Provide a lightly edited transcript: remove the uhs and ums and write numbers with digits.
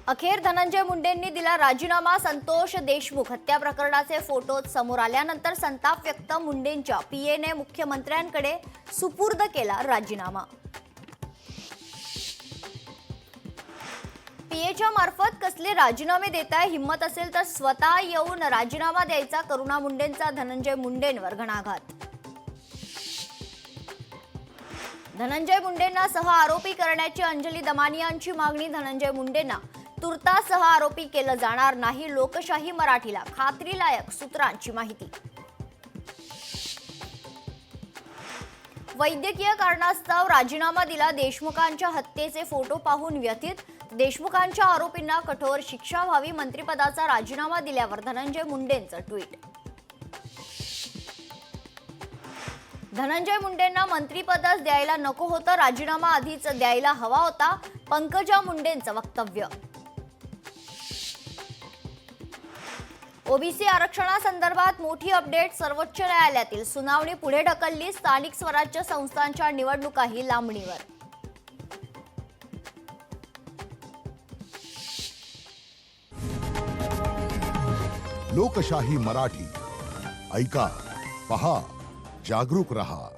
अखेर धनंजय मुंडेंनी दिला राजीनामा. संतोष देशमुख हत्या प्रकरणाचे फोटो समोर आल्यानंतर संताप व्यक्त. मुंडेंच्या पीएने मुख्यमंत्र्यांकडे सुपूर्द केला राजीनामा. पीएच्या मार्फत कसले राजीनामे देताय? हिम्मत असेल तर स्वतः येऊन राजीनामा द्यायचा. करुणा मुंडेंचा धनंजय मुंडेंवर घणाघात. धनंजय मुंडेंना सह आरोपी करण्याची अंजली दमानियांची मागणी. धनंजय मुंडेंना तुर्तास सह आरोपी केलं जाणार नाही. लोकशाही मराठीला खात्रीलायक सूत्रांची माहिती. वैद्यकीय कारणास्तव राजीनामा दिला. देशमुखांच्या हत्येचे फोटो पाहून व्यथित. देशमुखांच्या आरोपींना कठोर शिक्षा व्हावी. मंत्रिपदाचा राजीनामा दिल्यावर धनंजय मुंडेंचं ट्विट. धनंजय मुंडेंना मंत्रिपदच द्यायला नको होतं. राजीनामा आधीच द्यायला हवा होता. पंकजा मुंडेंचं वक्तव्य. ओबीसी आरक्षणासंदर्भात मोठी अपडेट. सर्वोच्च न्यायालयातील सुनावणी पुढे ढकलली. स्थानिक स्वराज्य संस्थांच्या निवडणुकाही लांबणीवर. लोकशाही मराठी ऐका, पहा, जागरूक रहा.